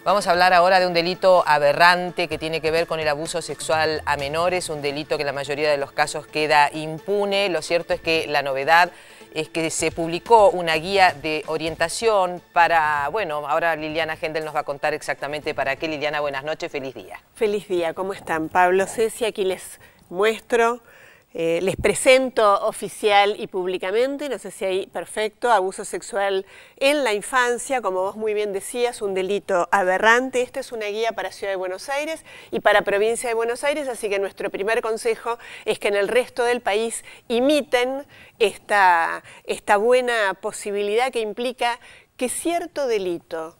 Vamos a hablar ahora de un delito aberrante que tiene que ver con el abuso sexual a menores, un delito que en la mayoría de los casos queda impune. Lo cierto es que la novedad es que se publicó una guía de orientación para, bueno, ahora Liliana Hendel nos va a contar exactamente para qué. Liliana, buenas noches, feliz día. Feliz día, ¿cómo están? Pablo, Ceci, aquí les muestro, les presento oficial y públicamente, no sé si ahí, perfecto, abuso sexual en la infancia, como vos muy bien decías, un delito aberrante. Esta es una guía para Ciudad de Buenos Aires y para Provincia de Buenos Aires, así que nuestro primer consejo es que en el resto del país imiten esta buena posibilidad que implica que cierto delito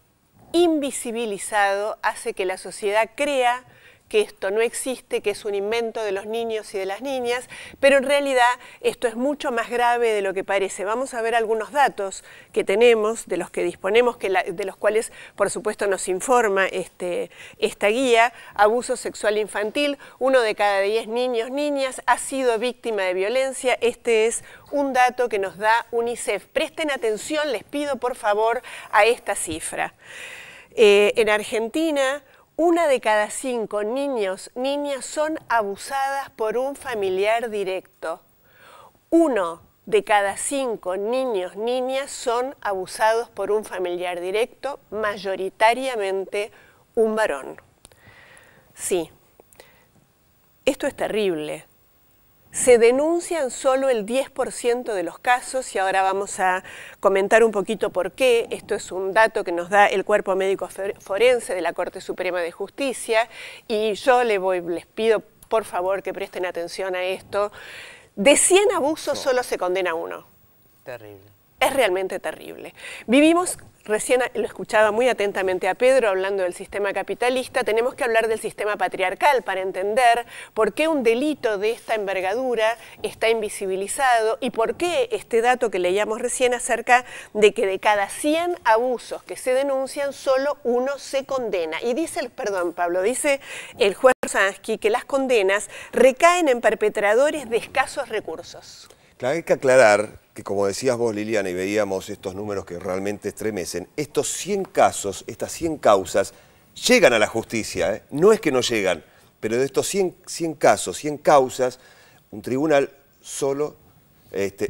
invisibilizado hace que la sociedad crea que esto no existe, que es un invento de los niños y de las niñas, pero en realidad esto es mucho más grave de lo que parece. Vamos a ver algunos datos que tenemos, de los que disponemos, de los cuales por supuesto nos informa esta guía. Abuso sexual infantil, 1 de cada 10 niños, niñas ha sido víctima de violencia. Este es un dato que nos da UNICEF. Presten atención, les pido por favor a esta cifra. En Argentina, 1 de cada 5 niños, niñas son abusadas por un familiar directo. 1 de cada 5 niños, niñas son abusados por un familiar directo, mayoritariamente un varón. Sí, esto es terrible. Se denuncian solo el 10% de los casos y ahora vamos a comentar un poquito por qué. Esto es un dato que nos da el Cuerpo Médico Forense de la Corte Suprema de Justicia y yo les pido por favor que presten atención a esto. De 100 abusos solo se condena 1. Terrible. Es realmente terrible. Vivimos, recién lo escuchaba muy atentamente a Pedro hablando del sistema capitalista, tenemos que hablar del sistema patriarcal para entender por qué un delito de esta envergadura está invisibilizado y por qué este dato que leíamos recién acerca de que de cada 100 abusos que se denuncian, solo 1 se condena. Y dice, dice el juez Sansky que las condenas recaen en perpetradores de escasos recursos. Claro, hay que aclarar que, como decías vos, Liliana, y veíamos estos números que realmente estremecen, estos 100 casos, estas 100 causas, llegan a la justicia, ¿eh? No es que no llegan, pero de estos 100 casos, 100 causas, un tribunal solo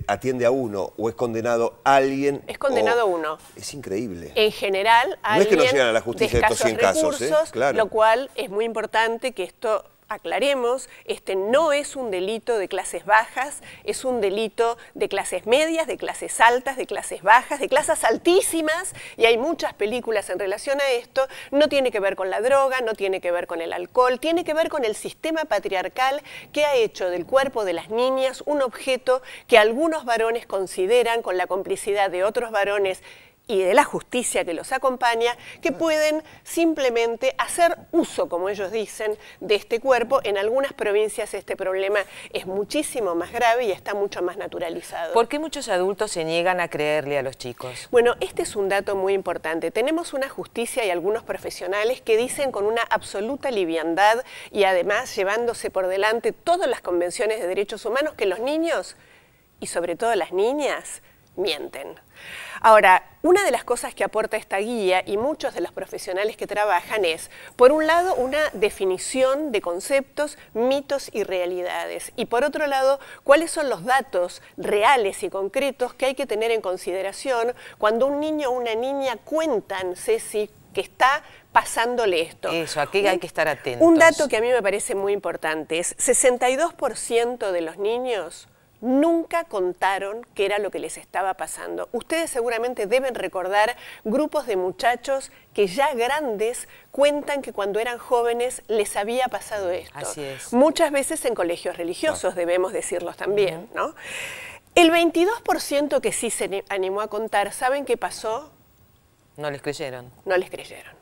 atiende a 1 o es condenado a alguien. Es condenado a 1. Es increíble. En general, a no es que no alguien llegan a la justicia de estos 100 casos, claro. Lo cual es muy importante que esto aclaremos, no es un delito de clases bajas, es un delito de clases medias, de clases altas, de clases bajas, de clases altísimas, y hay muchas películas en relación a esto. No tiene que ver con la droga, no tiene que ver con el alcohol, tiene que ver con el sistema patriarcal que ha hecho del cuerpo de las niñas un objeto que algunos varones consideran, con la complicidad de otros varones y de la justicia que los acompaña, que pueden simplemente hacer uso, como ellos dicen, de este cuerpo. En algunas provincias este problema es muchísimo más grave y está mucho más naturalizado. ¿Por qué muchos adultos se niegan a creerle a los chicos? Bueno, este es un dato muy importante. Tenemos una justicia y algunos profesionales que dicen con una absoluta liviandad y además llevándose por delante todas las convenciones de derechos humanos que los niños, y sobre todo las niñas, mienten. Ahora, una de las cosas que aporta esta guía y muchos de los profesionales que trabajan es, por un lado, una definición de conceptos, mitos y realidades. Y por otro lado, cuáles son los datos reales y concretos que hay que tener en consideración cuando un niño o una niña cuentan, Ceci, que está pasándole esto. Eso, aquí hay que estar atentos. Un dato que a mí me parece muy importante es 62% de los niños nunca contaron qué era lo que les estaba pasando. Ustedes seguramente deben recordar grupos de muchachos que ya grandes cuentan que cuando eran jóvenes les había pasado esto. Así es. Muchas veces en colegios religiosos, debemos decirlos también, ¿no? El 22% que sí se animó a contar, ¿saben qué pasó? No les creyeron. No les creyeron.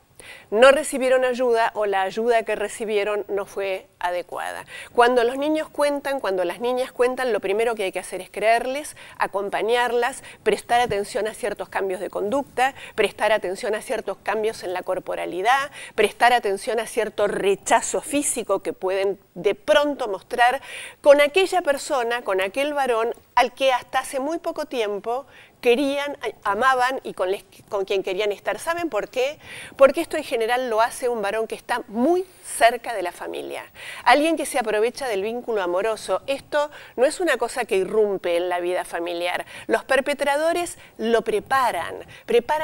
No recibieron ayuda o la ayuda que recibieron no fue adecuada. Cuando los niños cuentan, cuando las niñas cuentan, lo primero que hay que hacer es creerles, acompañarlas, prestar atención a ciertos cambios de conducta, prestar atención a ciertos cambios en la corporalidad, prestar atención a cierto rechazo físico que pueden de pronto mostrar con aquella persona, con aquel varón al que hasta hace muy poco tiempo querían, amaban y con quien querían estar. ¿Saben por qué? Porque esto en general lo hace un varón que está muy cerca de la familia. Alguien que se aprovecha del vínculo amoroso. Esto no es una cosa que irrumpe en la vida familiar. Los perpetradores lo preparan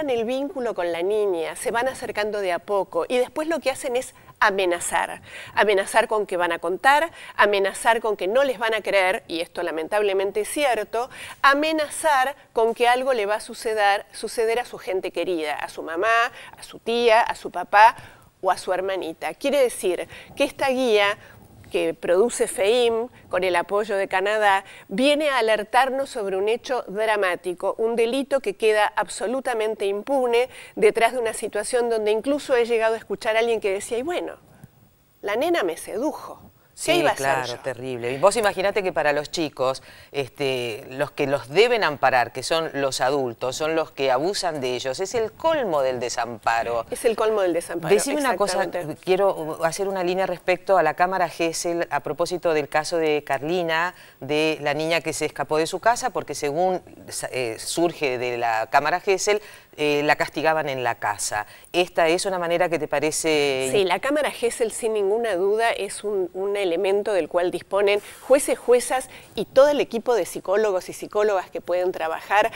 el vínculo con la niña, se van acercando de a poco y después lo que hacen es amenazar. Amenazar con que van a contar, amenazar con que no les van a creer, y esto lamentablemente es cierto, amenazar con que algo le va a suceder a su gente querida, a su mamá, a su tía, a su papá o a su hermanita. Quiere decir que esta guía que produce FEIM, con el apoyo de Canadá, viene a alertarnos sobre un hecho dramático, un delito que queda absolutamente impune detrás de una situación donde incluso he llegado a escuchar a alguien que decía, y bueno, la nena me sedujo. ¿Qué iba a hacer claro, yo? terrible. Y vos imaginate que para los chicos, los que los deben amparar, que son los adultos, son los que abusan de ellos, es el colmo del desamparo. Es el colmo del desamparo. Decime una cosa, quiero hacer una línea respecto a la Cámara Gesell a propósito del caso de Carlina, de la niña que se escapó de su casa, porque según surge de la Cámara Gesell, la castigaban en la casa. ¿Esta es una manera que te parece...? Sí, la Cámara Gesell sin ninguna duda es un elemento del cual disponen jueces, juezas y todo el equipo de psicólogos y psicólogas que pueden trabajar,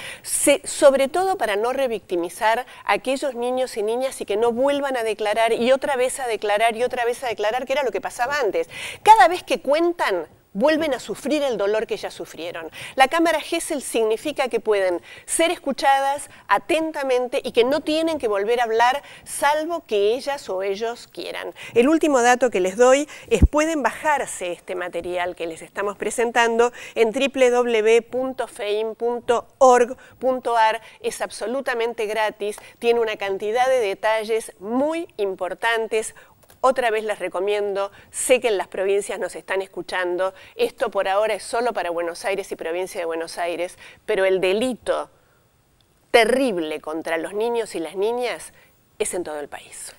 sobre todo para no revictimizar a aquellos niños y niñas y que no vuelvan a declarar y otra vez a declarar y otra vez a declarar, que era lo que pasaba antes. Cada vez que cuentan, vuelven a sufrir el dolor que ya sufrieron. La Cámara Gesell significa que pueden ser escuchadas atentamente y que no tienen que volver a hablar salvo que ellas o ellos quieran. El último dato que les doy es pueden bajarse este material que les estamos presentando en www.feim.org.ar. Es absolutamente gratis, tiene una cantidad de detalles muy importantes. Otra vez les recomiendo, sé que en las provincias nos están escuchando, esto por ahora es solo para Buenos Aires y provincia de Buenos Aires, pero el delito terrible contra los niños y las niñas es en todo el país.